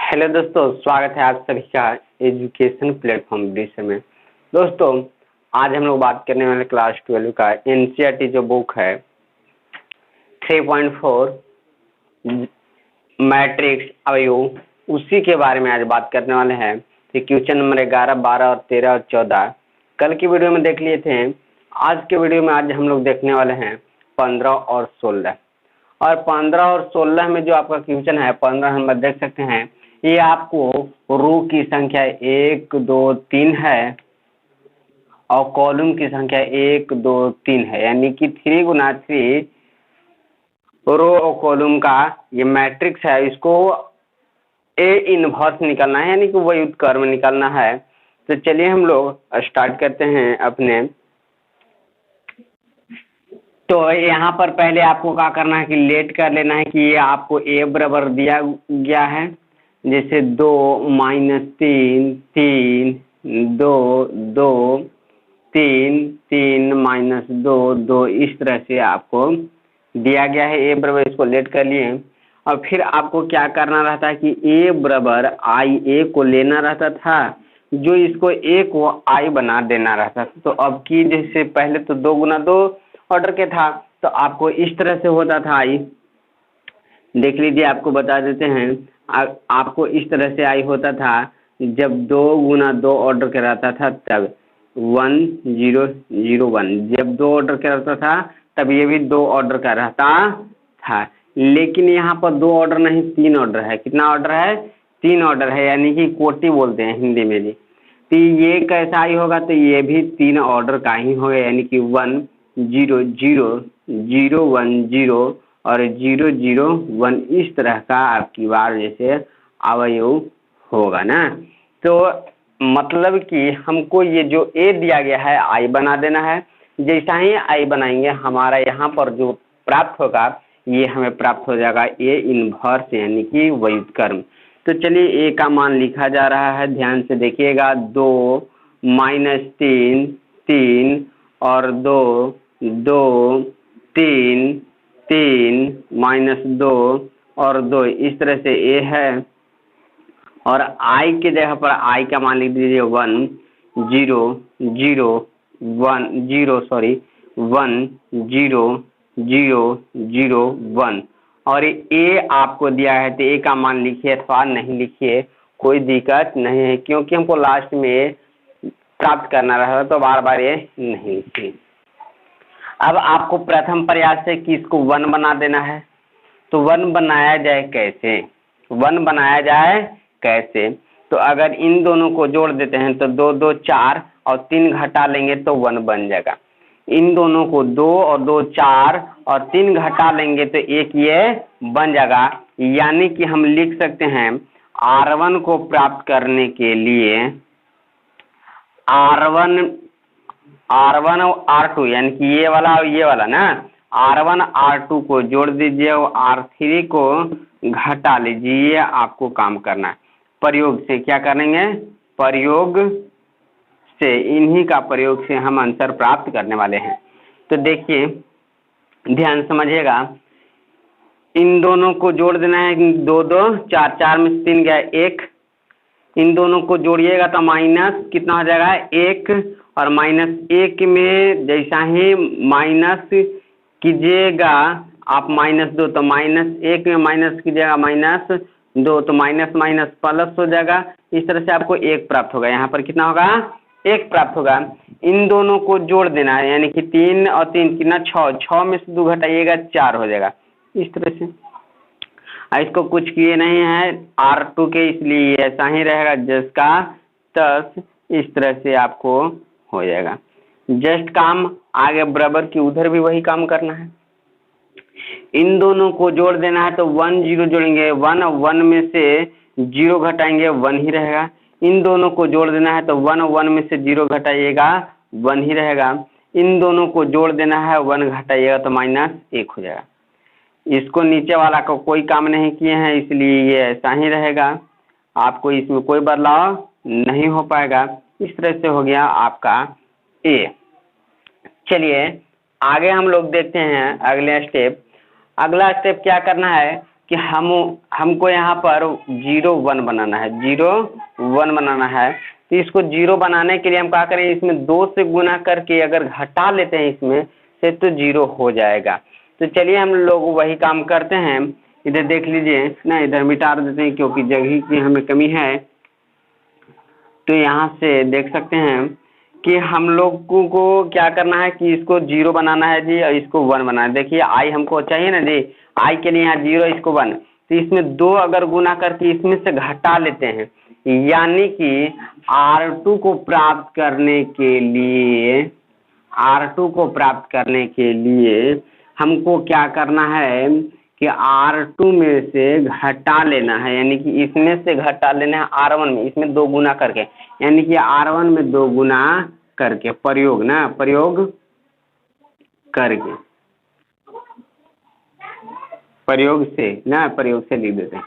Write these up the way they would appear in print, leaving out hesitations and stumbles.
Hello दोस्तों, स्वागत है आप सभी का एजुकेशन प्लेटफॉर्म विषय में। दोस्तों, आज हम लोग बात करने वाले क्लास 12 का एनसीईआरटी जो बुक है 3.4 मैट्रिक्स अवयव, उसी के बारे में आज बात करने वाले हैं। तो क्वेश्चन नंबर 11, 12 और 13 और 14 कल की वीडियो में देख लिए थे। आज के वीडियो में आज हम लोग देखने वाले हैं 15 और 16। और 15 और 16 में जो आपका क्वेश्चन है 15 नंबर देख सकते हैं, ये आपको रो की संख्या 1, 2, 3 है और कॉलम की संख्या 1, 2, 3 है, यानी कि 3 गुना 3 रो और कॉलम का ये मैट्रिक्स है। इसको ए इनवर्स निकालना है, यानी कि व्युत्क्रम निकालना है। तो चलिए हम लोग स्टार्ट करते हैं अपने। तो यहाँ पर पहले आपको क्या करना है कि लेट कर लेना है कि ये आपको ए बराबर दिया गया है, जैसे 2 - 3 3 2 2 3 3 - 2 2, इस तरह से आपको दिया गया है ए बराबर। इसको लेट कर लिए और फिर आपको क्या करना रहता है कि ए बराबर आई ए को लेना रहता था, जो इसको ए को आई बना देना रहता था। तो अब की जैसे पहले तो 2 गुना 2 ऑर्डर के था, तो आपको इस तरह से होता था। आई देख लीजिए, आपको बता देते हैं। आपको इस तरह से आई होता था जब 2 गुना 2 ऑर्डर का रहता था, तब 1 0 0 1। जब 2 ऑर्डर का रहता था तब ये भी 2 ऑर्डर का रहता था। लेकिन यहाँ पर 2 ऑर्डर नहीं, 3 ऑर्डर है। कितना ऑर्डर है? 3 ऑर्डर है, यानी कि कोटि बोलते हैं हिंदी में जी। तो ये कैसा ही होगा? तो ये भी 3 ऑर्डर का ही होगा, यानी कि 1 0 0 0 1 0 और 0 0 1, इस तरह का आपकी बार जैसे अवयव होगा ना। तो मतलब कि हमको ये जो ए दिया गया है आई बना देना है। जैसा ही आई बनाएंगे हमारा यहाँ पर जो प्राप्त होगा ये हमें प्राप्त हो जाएगा ए इनवर्स, यानी कि व्युत्क्रम। तो चलिए ए का मान लिखा जा रहा है, ध्यान से देखिएगा। 2 - 3 3 और 2 2 3 3 - 2 और 2, इस तरह से ए है। और आई के जगह पर आई का मान लिख दीजिए 1 0 0 1 0 सॉरी 1 0 0 0 1। और ए आपको दिया है तो ए का मान लिखिए अथवा नहीं लिखिए, कोई दिक्कत नहीं है, क्योंकि हमको लास्ट में प्राप्त करना रहा तो बार बार ये नहीं लिखिए। अब आपको प्रथम प्रयास से कि इसको 1 बना देना है। तो 1 बनाया जाए कैसे? 1 बनाया जाए कैसे? तो अगर इन दोनों को जोड़ देते हैं तो 2 2 4 और 3 घटा लेंगे तो 1 बन जाएगा। इन दोनों को 2 और 2 4 और 3 घटा लेंगे तो 1 ये बन जाएगा। यानी कि हम लिख सकते हैं R1 को प्राप्त करने के लिए R1 और R2, यानी कि ये वाला और ये वाला ना, R1 R2 को जोड़ दीजिए और R3 को घटा लीजिए। आपको काम करना है प्रयोग से। क्या करेंगे? प्रयोग से, इन्हीं का प्रयोग से हम आंसर प्राप्त करने वाले हैं। तो देखिए, ध्यान समझिएगा। इन दोनों को जोड़ देना है, 2 2 4 4 में 3 गया 1। इन दोनों को जोड़िएगा तो माइनस कितना हो जाएगा? 1। और -1 में जैसा ही माइनस कीजिएगा आप -2, तो -1 में माइनस कीजिएगा -2, तो माइनस माइनस प्लस हो जाएगा। इस तरह से आपको 1 प्राप्त होगा। यहाँ पर कितना होगा? 1 प्राप्त होगा। इन दोनों को जोड़ देना है, यानी कि 3 और 3 कितना? 6 6 में से 2 घटाइएगा 4 हो जाएगा। इस तरह से इसको कुछ किए नहीं है R2 के, इसलिए ऐसा ही रहेगा जिसका तस। इस तरह से आपको हो जाएगा। जस्ट काम आगे बराबर की उधर भी वही काम करना है। इन दोनों को जोड़ देना है तो 1 0 जोड़ेंगे, 1 1 में से 0 घटाएंगे 1 ही रहेगा। इन दोनों को जोड़ देना है तो 1 1 में से 0 घटाइएगा 1 ही रहेगा। इन दोनों को जोड़ देना है 1 घटाइएगा तो -1 हो जाएगा। इसको नीचे वाला को कोई काम नहीं किए हैं, इसलिए ये ऐसा ही रहेगा। आपको इसमें कोई बदलाव नहीं हो पाएगा। इस तरह से हो गया आपका ए। चलिए आगे हम लोग देखते हैं अगले स्टेप। अगला स्टेप क्या करना है? कि हमको यहाँ पर 0 1 बनाना है, 0 1 बनाना है। तो इसको 0 बनाने के लिए हम क्या करें, इसमें 2 से गुना करके अगर घटा लेते हैं इसमें से तो 0 हो जाएगा। तो चलिए हम लोग वही काम करते हैं। इधर देख लीजिए ना, इधर मिटा देते हैं क्योंकि जगह की हमें कमी है। तो यहाँ से देख सकते हैं कि हम लोग को क्या करना है कि इसको 0 बनाना है जी और इसको 1 बनाना है। देखिए आई हमको चाहिए ना जी, आई के लिए यहाँ 0 इसको 1, तो इसमें 2 अगर गुना करके इसमें से घटा लेते हैं, यानी कि R2 को प्राप्त करने के लिए, R2 को प्राप्त करने के लिए हमको क्या करना है कि R2 में से घटा लेना है, यानी कि इसमें से घटा लेना है R1 में, इसमें 2 गुना करके, यानी कि R1 में 2 गुना करके, प्रयोग ना, प्रयोग करके, प्रयोग से ना, प्रयोग से लिख देते हैं।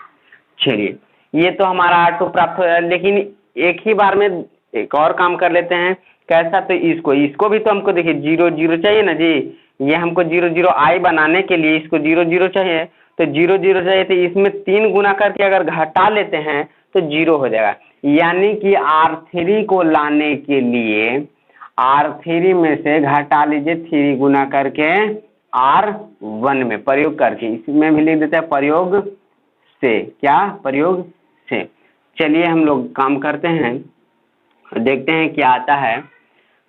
चलिए ये तो हमारा R2 प्राप्त हो जाए, लेकिन एक ही बार में एक और काम कर लेते हैं। कैसा, तो इसको भी तो हमको देखिए 0 0 चाहिए ना जी, ये हमको 0 0 आई बनाने के लिए इसको 0 0 चाहिए, तो 0 0 चाहिए, तो इसमें 3 गुना करके अगर घटा लेते हैं तो 0 हो जाएगा। यानी कि R3 को लाने के लिए R3 में से घटा लीजिए 3 गुना करके R1 में, प्रयोग करके, इसमें भी लिख देते हैं प्रयोग से, क्या, प्रयोग से। चलिए हम लोग काम करते हैं, देखते हैं क्या आता है।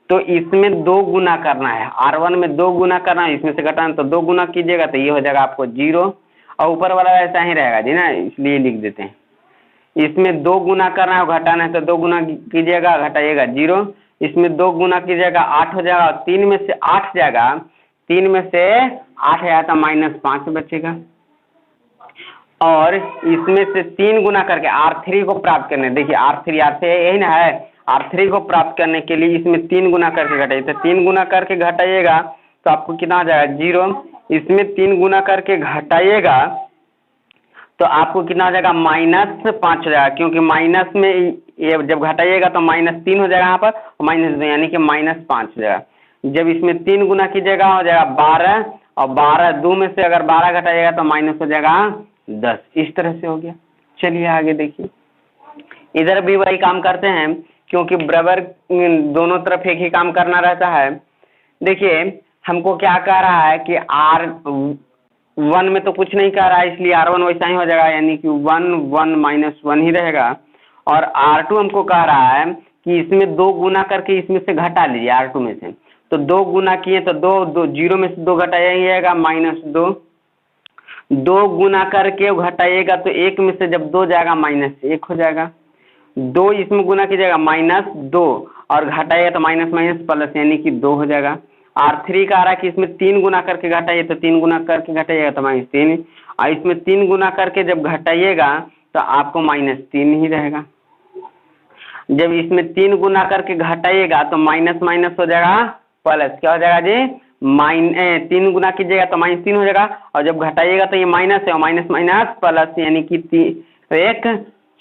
तो इसमें 2 गुना करना है, R1 में 2 गुना करना है, इसमें से घटाना, तो 2 गुना कीजिएगा तो ये हो जाएगा आपको 0, और ऊपर वाला ऐसा ही रहेगा जी ना, इसलिए लिख देते हैं। इसमें 2 गुना करना है, घटाना है, तो 2 गुना कीजिएगा, घटाइएगा 0, इसमें 2 गुना कीजिएगा 8 हो जाएगा, और 3 में से 8 जाएगा, 3 में से 8 आया तो -5 बचेगा। और इसमें से 3 गुना करके R3 को प्राप्त करने, देखिए R3 यही ना है, R3 को प्राप्त करने के लिए इसमें 3 गुना करके घटाइए, तो 3 गुना करके घटाइएगा तो आपको कितना आ जाएगा 0, इसमें 3 गुना करके घटाइएगा तो आपको कितना हो जाएगा -5 हो जाएगा, क्योंकि माइनस में ये जब घटाइएगा तो -3 हो जाएगा यहाँ पर, -2 यानी कि -5 हो जाएगा। जब इसमें 3 गुना कीजिएगा हो जाएगा 12, और 12 2 में से अगर 12 घटाइएगा तो माइनस हो जाएगा 10, इस तरह से हो गया। चलिए आगे देखिए, इधर भी वही काम करते हैं, क्योंकि बराबर दोनों तरफ एक ही काम करना रहता है। देखिए हमको क्या कह रहा है कि R1 में तो कुछ नहीं कह रहा है, इसलिए R1 वैसा ही हो जाएगा, यानी कि 1 1 -1 ही रहेगा। और R2 हमको कह रहा है कि इसमें 2 गुना करके इसमें से घटा लीजिए R2 में से, तो 2 गुना किए तो 2 0 में से 2 घटाइएगा -2, 2 गुना करके घटाइएगा तो 1 में से जब 2 जाएगा -1 हो जाएगा, 2 इसमें गुना कीजिएगा -2, और घटाइएगा तो माइनस माइनस प्लस, यानी कि 2 हो जाएगा। R3 का आ रहा है कि इसमें 3 गुना करके घटाइए, तो 3 गुना करके घटाइएगा तो -3, और इसमें 3 गुना करके जब घटाइएगा तो आपको -3 ही रहेगा। जब इसमें 3 गुना करके घटाइएगा तो माइनस माइनस हो जाएगा प्लस, क्या हो जाएगा जी, 3 गुना कीजिएगा तो -3 हो जाएगा, और जब घटाइएगा तो ये माइनस है, माइनस माइनस प्लस, यानी कि 1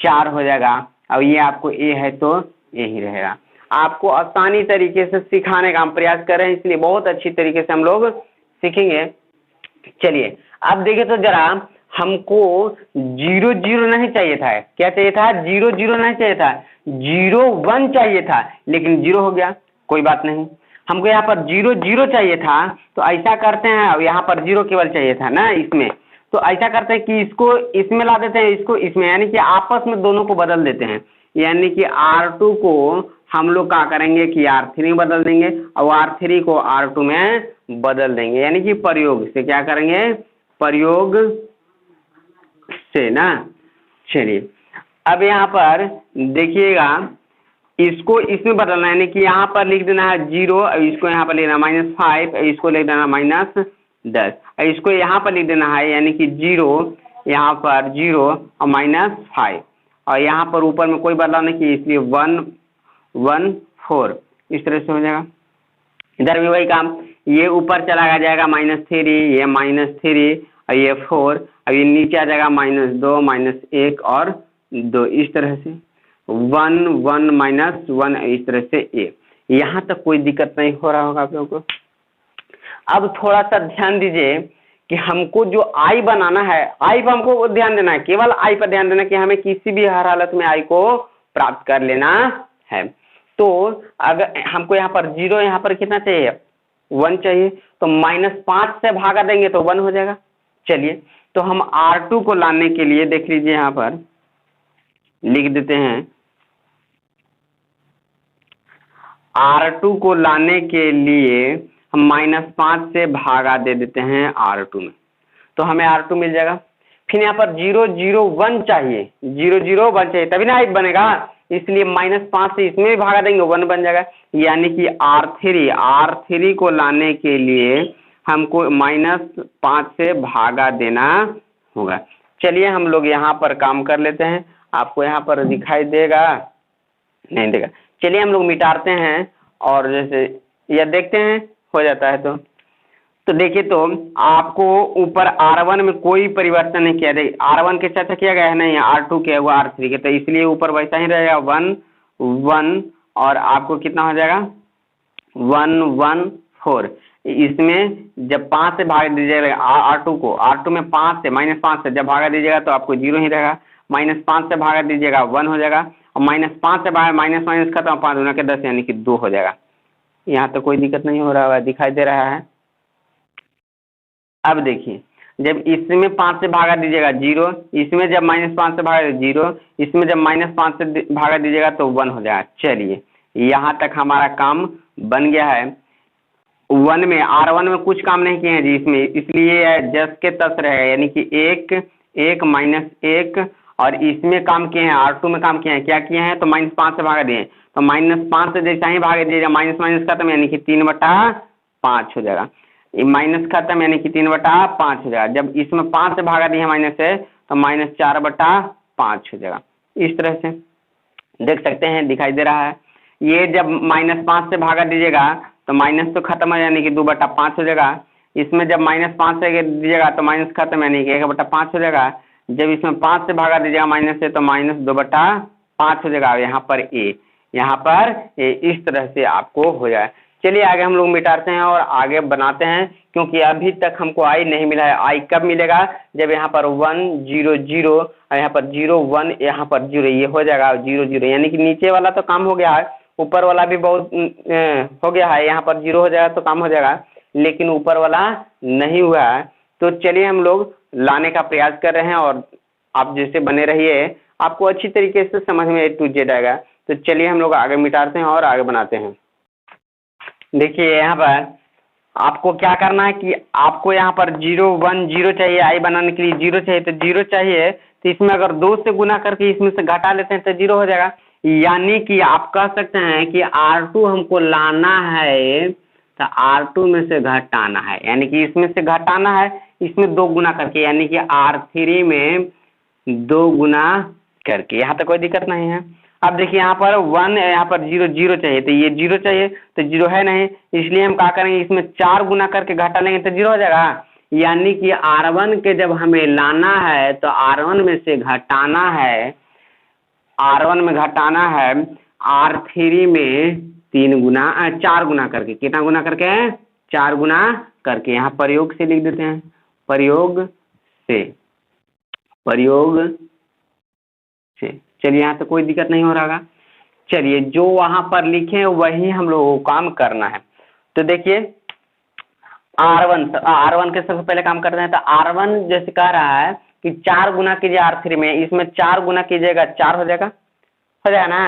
4 हो जाएगा। अब ये आपको ए है तो ए ही रहेगा। आपको आसानी तरीके से सिखाने का हम प्रयास कर रहे हैं, इसलिए बहुत अच्छी तरीके से हम लोग सीखेंगे। चलिए अब देखिए तो जरा, हमको 0 0 नहीं चाहिए था, क्या चाहिए था, 0 0 नहीं चाहिए था, 0 1 चाहिए था, लेकिन 0 हो गया, कोई बात नहीं। हमको यहाँ पर 0 0 चाहिए था, तो ऐसा करते हैं, अब यहाँ पर 0 केवल चाहिए था ना इसमें, तो ऐसा करते हैं कि इसको इसमें ला देते हैं, इसको इसमें, यानी कि आपस में दोनों को बदल देते हैं, यानी कि R2 को हम लोग क्या करेंगे कि R3 में बदल देंगे, और R3 को R2 में बदल देंगे, यानी कि प्रयोग से, क्या करेंगे, प्रयोग से ना। चलिए अब यहाँ पर देखिएगा, इसको इसमें बदलना है, यानी कि यहाँ पर लिख देना है 0, और इसको यहाँ पर लिखना -5, इसको लिख देना -10, और इसको यहाँ पर लिख देना है, यानी कि 0 यहाँ पर 0 और -5, और यहाँ पर ऊपर में कोई बदलाव नहीं किया, इसलिए 1 1 4, इस तरह से हो जाएगा। इधर भी वही काम, ये ऊपर चला जाएगा -3, ये -3, और ये 4, अब ये नीचे आ जाएगा -2 -1 और 2, इस तरह से 1 1 -1, इस तरह से ए। यहाँ तक कोई दिक्कत नहीं हो रहा होगा आप लोगों को। अब थोड़ा सा ध्यान दीजिए कि हमको जो आई बनाना है, आई पर हमको ध्यान देना है, केवल आई पर ध्यान देना कि हमें किसी भी हर हालत में आई को प्राप्त कर लेना है। तो अगर हमको यहाँ पर जीरो, यहाँ पर कितना चाहिए 1 चाहिए, तो -5 से भागा देंगे तो 1 हो जाएगा। चलिए तो हम R2 को लाने के लिए देख लीजिए, यहाँ पर लिख देते हैं, R2 को लाने के लिए हम -5 से भागा दे देते हैं R2 में, तो हमें R2 मिल जाएगा। फिर यहाँ पर 0 0 1 चाहिए, 0 0 1 चाहिए तभी ना 8 बनेगा, इसलिए -5 से इसमें भी भागा देंगे 1 बन जाएगा। यानी कि R3 को लाने के लिए हमको -5 से भागा देना होगा। चलिए हम लोग यहाँ पर काम कर लेते हैं, आपको यहाँ पर दिखाई देगा नहीं देगा। चलिए हम लोग मिटाते हैं और जैसे यह देखते हैं हो जाता है तो देखिए, तो आपको ऊपर R1 में कोई परिवर्तन नहीं किया, देखिए R1 के साथ किया गया है नहीं, R2 किया हुआ R3 के, तो इसलिए ऊपर वैसा ही रहेगा 1 1 और आपको कितना हो जाएगा 1 1 4। इसमें जब 5 से भाग दीजिएगा R2 को, R2 में 5 से -5 से जब भागा दीजिएगा तो आपको 0 ही रहेगा, -5 से भागा दीजिएगा 1 हो जाएगा, और -5 से भागा माइनस माइनस खत्म, 5 गुना के 10 यानी कि 2 हो जाएगा। यहाँ तो कोई दिक्कत नहीं हो रहा है, दिखाई दे रहा है। अब देखिए जब इसमें 5 से भागा दीजिएगा 0, इसमें जब -5 से भागा 0, इसमें जब -5 से भागा दीजिएगा तो 1 हो जाएगा। चलिए यहाँ तक हमारा काम बन गया है। 1 में R1 में कुछ काम नहीं किए हैं जी इसमें, इसलिए जस के तस रहेगा, यानी कि 1 1 -1, और इसमें काम किए हैं R2 में काम किए हैं, क्या किए हैं तो -5 से भागा दिए, तो -5 से जैसा ही भागा दीजिएगा माइनस माइनस खत्म, यानी कि 3/5 हो जाएगा, माइनस खत्म यानी कि 3/5 हो जाएगा। जब इसमें 5 से भागा दिया माइनस से तो -4/5 हो जाएगा। इस तरह से देख सकते हैं, दिखाई दे रहा है। ये जब -5 से भागा दीजिएगा तो माइनस तो खत्म है यानी कि 2/5 हो जाएगा। इसमें जब -5 से दीजिएगा तो माइनस खत्म यानी कि 1/5 हो जाएगा। जब इसमें 5 से भागा दीजिएगा माइनस से तो -2/5 हो जाएगा। यहाँ पर ए इस तरह से आपको हो जाए। चलिए आगे हम लोग मिटाते हैं और आगे बनाते हैं, क्योंकि अभी तक हमको आई नहीं मिला है। आई कब मिलेगा जब यहाँ पर 1 0 0 और यहाँ पर 0 1, यहाँ पर 0, ये हो जाएगा 0 0, यानी कि नीचे वाला तो काम हो गया है, ऊपर वाला भी बहुत हो गया है। यहाँ पर 0 हो जाएगा तो काम हो जाएगा, लेकिन ऊपर वाला नहीं हुआ है। तो चलिए हम लोग लाने का प्रयास कर रहे हैं और आप जैसे बने रहिए, आपको अच्छी तरीके से समझ में A to Z आएगा। तो चलिए हम लोग आगे मिटाते हैं और आगे बनाते हैं। देखिए यहाँ पर आपको क्या करना है कि आपको यहाँ पर 0 1 0 चाहिए, आई बनाने के लिए 0 चाहिए, तो 0 चाहिए तो इसमें अगर 2 से गुना करके इसमें से घटा लेते हैं तो 0 हो जाएगा। यानी कि आप कह सकते हैं कि R2 हमको लाना है तो R2 में से घटाना है, यानी कि इसमें से घटाना है, इसमें 2 गुना करके, यानी कि R3 में 2 गुना करके। यहाँ तो कोई दिक्कत नहीं है। अब देखिए यहाँ पर 1, यहाँ पर 0 0 चाहिए, तो ये 0 चाहिए तो 0 है नहीं, इसलिए हम क्या करेंगे इसमें 4 गुना करके घटा लेंगे तो 0 हो जाएगा। यानी कि R1 के जब हमें लाना है तो R1 में से घटाना है, R1 में घटाना है R3 में 4 गुना करके। कितना गुना करके 4 गुना करके। यहाँ प्रयोग से लिख देते हैं, प्रयोग से। चलिए यहाँ तो कोई दिक्कत नहीं हो रहा। चलिए जो वहां पर लिखे वही हम लोगों को काम करना है। तो देखिए R1 के सबसे पहले काम करते हैं। तो R1 जैसे कह रहा है कि 4 गुना कीजिए R3 में, इसमें 4 गुना कीजिएगा 4 हो जाएगा ना,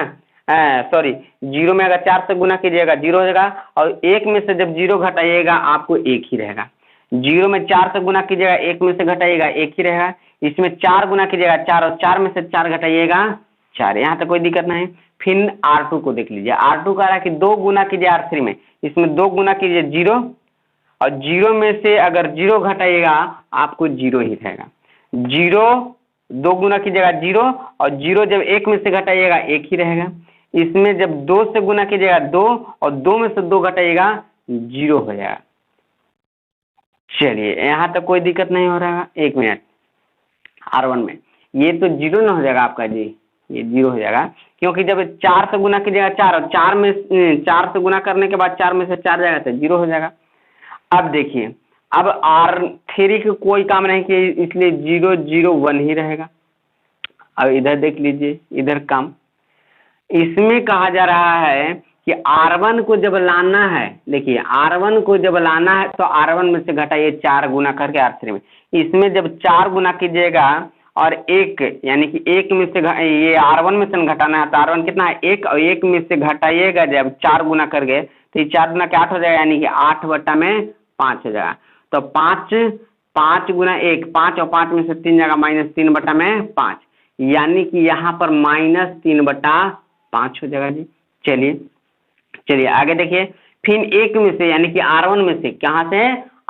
सॉरी 0 में अगर 4 से गुना कीजिएगा 0 हो जाएगा, और 1 में से जब 0 घटाइएगा आपको 1 ही रहेगा। 0 में 4 से गुना कीजिएगा, 1 में से घटाइएगा 1 ही रहेगा। इसमें 4 गुना कीजिएगा 4, और 4 में से 4 घटाइएगा 4। यहाँ तक कोई दिक्कत नहीं। फिर R2 को देख लीजिए, R2 कह रहा है कि 2 गुना कीजिए R3 में, इसमें 2 गुना कीजिए 0, और 0 में से अगर 0 घटाइएगा आपको 0 ही रहेगा। 0 2 गुना कीजिएगा 0, और 0 जब 1 में से घटाइएगा 1 ही रहेगा। इसमें जब 2 से गुना कीजिएगा 2, और 2 में से 2 घटाइएगा 0 हो जाएगा। चलिए यहाँ तक कोई दिक्कत नहीं हो रहा। 1 मिनट, R1 में ये तो 0 ना हो जाएगा आपका जी, ये 0 हो जाएगा, क्योंकि जब 4 से गुना कीजिएगा 4, और 4 से गुना करने के बाद 4 में से 4 जाएगा तो 0 हो जाएगा। अब देखिए अब R3 का कोई काम नहीं कि इसलिए 0 0 1 ही रहेगा। अब इधर देख लीजिए, इधर काम इसमें कहा जा रहा है कि R1 को जब लाना है, देखिए R1 को जब लाना है तो R1 में से घटाइए 4 गुना करके R3 में। इसमें जब 4 गुना कीजिएगा और 1 यानी कि 1 में से ये R1 में से घटाना है तो R1 कितना है 1, और 1 में से घटाइएगा जब 4 गुना करके तो ये 4 गुना के 8 हो जाएगा, यानी कि 8 बटा में 5 हो जाएगा। तो 5 गुना 1 5, और 5 में से 3 जाएगा -3 बटा में 5, यानी कि यहाँ पर -3 बटा 5 हो जाएगा जी। चलिए आगे देखिए, फिर 1 में से यानी कि R1 में से, कहाँ से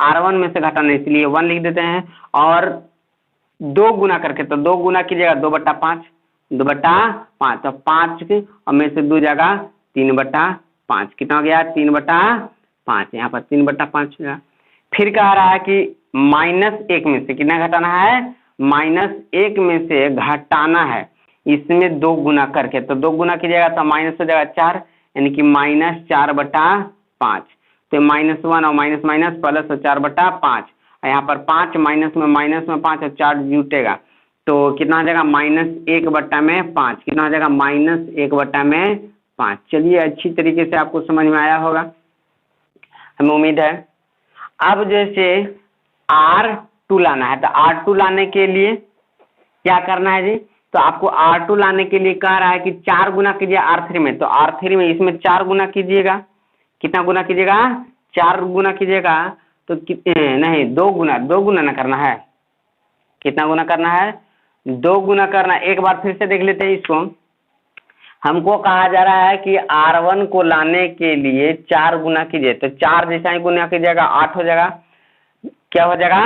R1 में से घटाना, इसलिए 1 लिख देते हैं, और 2 गुना करके, तो 2 गुना कीजिएगा 2 बटा 5, 2 बटा 5, तो 5 और में से 2 जाएगा 3 बटा 5, कितना हो गया 3 बटा 5, यहाँ पर 3 बटा 5 हो गया। फिर कह रहा है कि -1 में से कितना घटाना है, -1 में से घटाना है, इसमें 2 गुना करके, तो 2 गुना कीजिएगा तो माइनस हो जाएगा 4, यानी कि -4 बटा 5, तो -1 और माइनस माइनस प्लस 4 बटा 5, यहाँ पर 5 माइनस में 5 और 4 जुटेगा, तो कितना हो जाएगा -1 बटा में 5, कितना हो जाएगा -1 बटा में 5। चलिए अच्छी तरीके से आपको समझ में आया होगा, हमें उम्मीद है। अब जैसे R2 लाना है, तो R2 लाने के लिए क्या करना है जी, तो आपको R2 लाने के लिए कह रहा है कि 4 गुना कीजिए R3 में, तो R3 में इसमें 4 गुना कीजिएगा, कितना गुना कीजिएगा 4 गुना कीजिएगा, तो नहीं 2 गुना ना करना है, कितना गुना करना है 2 गुना करना। एक बार फिर से देख लेते हैं इसको, हमको कहा जा रहा है कि R1 को लाने के लिए 4 गुना कीजिए, तो 4 जैसा ही गुना कीजिएगा 8 हो जाएगा, क्या हो जाएगा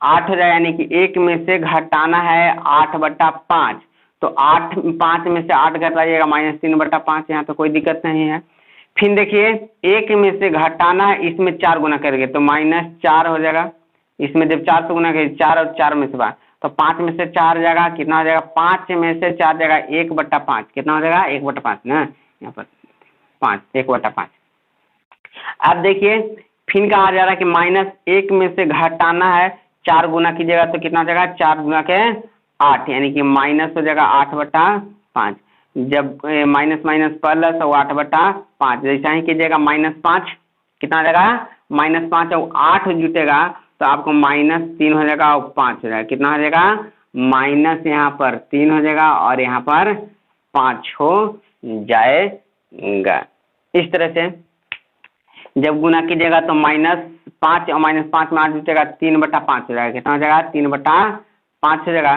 8 हो जाएगा, यानी कि 1 में से घटाना है 8 बटा 5, तो 5 में से 8 घटाइएगा -3 बटा 5, यहाँ तो कोई दिक्कत नहीं है। फिर देखिए 1 में से घटाना है, इसमें 4 गुना करेंगे तो -4 हो जाएगा, इसमें जब 4 से गुना करेंगे 4 और 4 में से 5, तो 5 में से 4 जाएगा, कितना हो जाएगा 5 में से 4 जाएगा 1 बटा 5, कितना हो जाएगा 1 बटा 5 ना, यहाँ पर 5 1 बटा 5। अब देखिए फिर कहा जा रहा है कि -1 में से घटाना है, 4 गुना कीजिएगा तो कितना हो जाएगा 4 गुना के 8, यानी कि माइनस हो जाएगा 8 बटा 5, जब माइनस माइनस प्लस और 8 बटा 5, जैसा ही कीजिएगा -5, कितना हो जाएगा -5 और 8 जुटेगा तो आपको -3 हो जाएगा और 5 हो जाएगा, कितना हो जाएगा माइनस यहाँ पर 3 हो जाएगा और यहाँ पर 5 हो जाएगा। इस तरह से जब गुना कीजिएगा तो -5 और -5 में 8 जुटेगा 3 बटा 5 हो जाएगा, कितना हो जाएगा 3 बटा 5 हो जाएगा।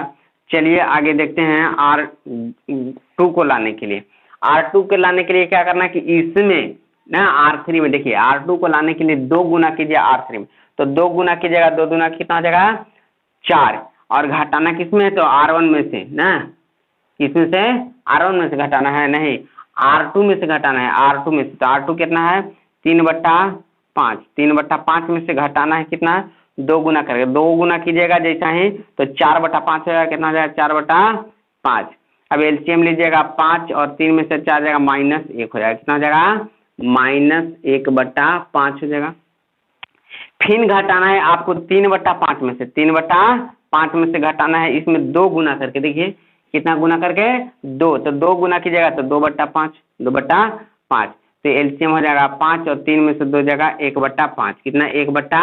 चलिए आगे देखते हैं R2 को लाने के लिए, R2 को लाने के लिए क्या करना है कि इसमें ना R3 में, देखिए R2 को लाने के लिए 2 गुना कीजिए R3 में, तो 2 गुना कीजिएगा 2 गुना कितना हो जाएगा 4, और घटाना किसमें तो R1 में से ना, किसमें से R1 में से घटाना है, नहीं R2 में से घटाना है, R2 में से, तो R2 कितना है 3 बटा 5, 3 बटा 5 में से घटाना है कितना 2 गुना करेगा, 2 गुना कीजिएगा जैसा ही तो 4 बटा 5 हो जाएगा, कितना हो जाएगा 4 बटा 5। अब एलसीएम लीजिएगा 5 और 3 में से 4 जाएगा -1 हो जाएगा, कितना हो जाएगा -1 बटा 5 हो जाएगा। फिर घटाना है आपको 3 बटा 5 में से, 3 बटा 5 में से घटाना है, इसमें 2 गुना करके, देखिए कितना गुना करके 2, तो 2 गुना कीजिएगा तो 2 बटा 5, 2 बटा 5, तो एलसीएम हो जाएगा 5 और 3 में से 2 जाएगा 1 बटा 5, कितना 1 बटा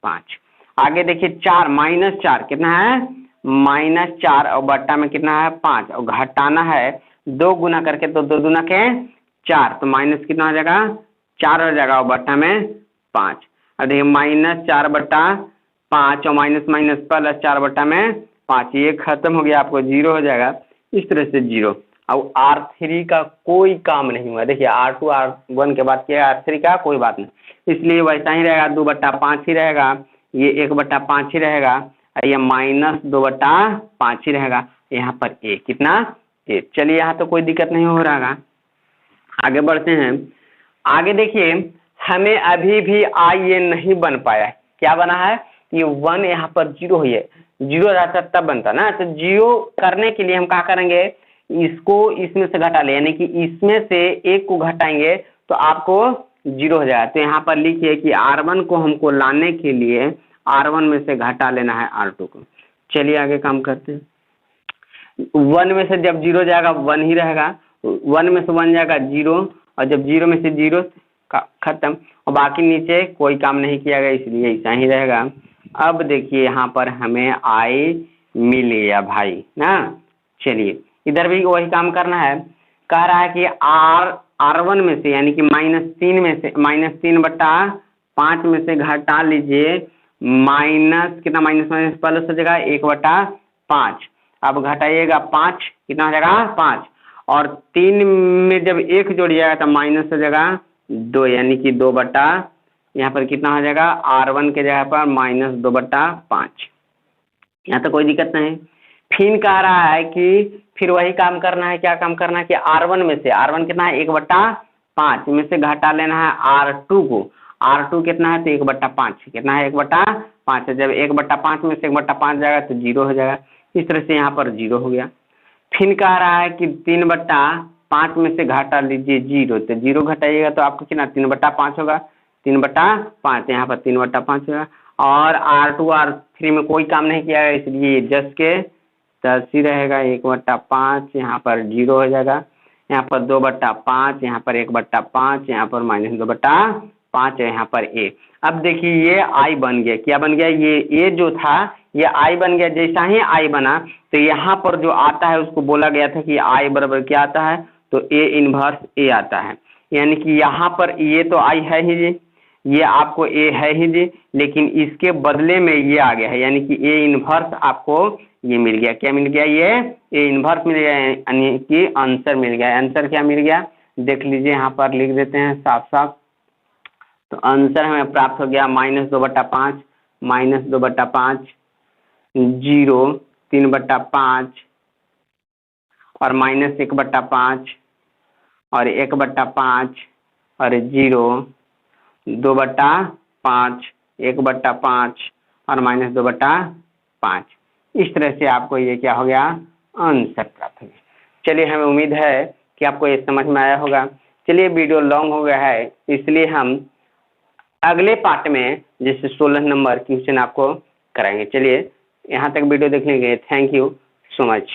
5। आगे देखिए 4 -4 कितना है -4 और बट्टा में कितना है 5, और घटाना है 2 गुना करके, तो 2 गुना के 4, तो माइनस कितना हो जाएगा 4 हो जाएगा और बट्टा में 5। अब देखिए -4 बट्टा 5 और माइनस माइनस प्लस 4 बट्टा में 5, ये खत्म हो गया, आपको 0 हो जाएगा, इस तरह से 0। अब R3 का कोई काम नहीं हुआ, देखिए R2 R1 के बाद किया, R3 का कोई बात नहीं, इसलिए वैसा ही रहेगा, 2 बट्टा 5 ही रहेगा, ये 1 बट्टा 5 ही रहेगा, ये -2 बट्टा 5 ही रहेगा, यहाँ पर a कितना 1। चलिए यहाँ तो कोई दिक्कत नहीं हो रहा, आगे बढ़ते हैं। आगे देखिए हमें अभी भी ये नहीं बन पाया, क्या बना है ये 1 यहाँ पर 0 हुई है, 0 रहता तब बनता ना, तो 0 करने के लिए हम क्या करेंगे, इसको इसमें से घटा ले, यानी कि इसमें से 1 को घटाएंगे तो आपको 0 हो जाएगा। तो यहाँ पर लिखिए कि R1 को हमको लाने के लिए R1 में से घटा लेना है R2 को। चलिए आगे काम करते हैं। 1 में से जब 0 जाएगा 1 ही रहेगा, 1 में से 1 जाएगा 0, और जब 0 में से 0 खत्म, और बाकी नीचे कोई काम नहीं किया गया इसलिए ऐसा ही रहेगा। अब देखिए यहाँ पर हमें I मिल गया भाई ना। चलिए इधर भी वही काम करना है। कह रहा है कि R1 में से यानी कि -3 में से -3/5 में से घटा लीजिए माइनस कितना, माइनस प्लस हो जाएगा 1/5। अब घटाइएगा 5, कितना हो जाएगा 5, और 3 में जब 1 जोड़ जाएगा तो माइनस हो जाएगा 2, यानी कि 2 बटा, यहाँ पर कितना हो जाएगा R1 के जगह पर -2/5। यहाँ तो कोई दिक्कत नहीं। फिर कह रहा है कि फिर वही काम करना है। क्या काम करना है कि R1 में से, R1 कितना है 1/5 में से घटा लेना है R2 को। R2 कितना है तो 1/5, कितना है 1/5। जब 1/5 में से 1/5 जाएगा तो 0 हो जाएगा। इस तरह से यहाँ पर 0 हो गया। फिर कह रहा है कि 3/5 में से घटा लीजिए 0, तो 0 घटाइएगा तो आपको कितना 3/5 होगा, 3/5, यहाँ पर 3/5 होगा। और R2 R3 में कोई काम नहीं किया है इसलिए जस के तस ही रहेगा, 1/5, यहाँ पर 0 हो जाएगा, यहाँ पर 2/5, यहाँ पर 1/5, यहाँ पर -2/5 है, यहाँ पर A। अब देखिए ये I बन गया। क्या बन गया, ये A जो था ये I बन गया। जैसा ही I बना तो यहाँ पर जो आता है उसको बोला गया था कि I बराबर क्या आता है, तो A इनवर्स A आता है। यानी कि यहाँ पर ये तो I है ही जी, ये आपको A है ही जी, लेकिन इसके बदले में ये आ गया है, यानी कि A इनवर्स आपको ये मिल गया। क्या मिल गया, ये A इनवर्स मिल गया, यानी कि आंसर मिल गया। आंसर क्या मिल गया देख लीजिए, यहाँ पर लिख देते हैं साफ साफ। तो आंसर हमें प्राप्त हो गया -2/5, -2/5, 0, 3/5 और -1/5 और 1/5 और 0, 2/5, 1/5 और -2/5। इस तरह से आपको ये क्या हो गया, आंसर प्राप्त हो गया। चलिए हमें उम्मीद है कि आपको ये समझ में आया होगा। चलिए वीडियो लॉन्ग हो गया है इसलिए हम अगले पार्ट में जैसे 16 नंबर क्वेश्चन आपको कराएंगे। चलिए यहाँ तक वीडियो देखने के लिए थैंक यू सो मच।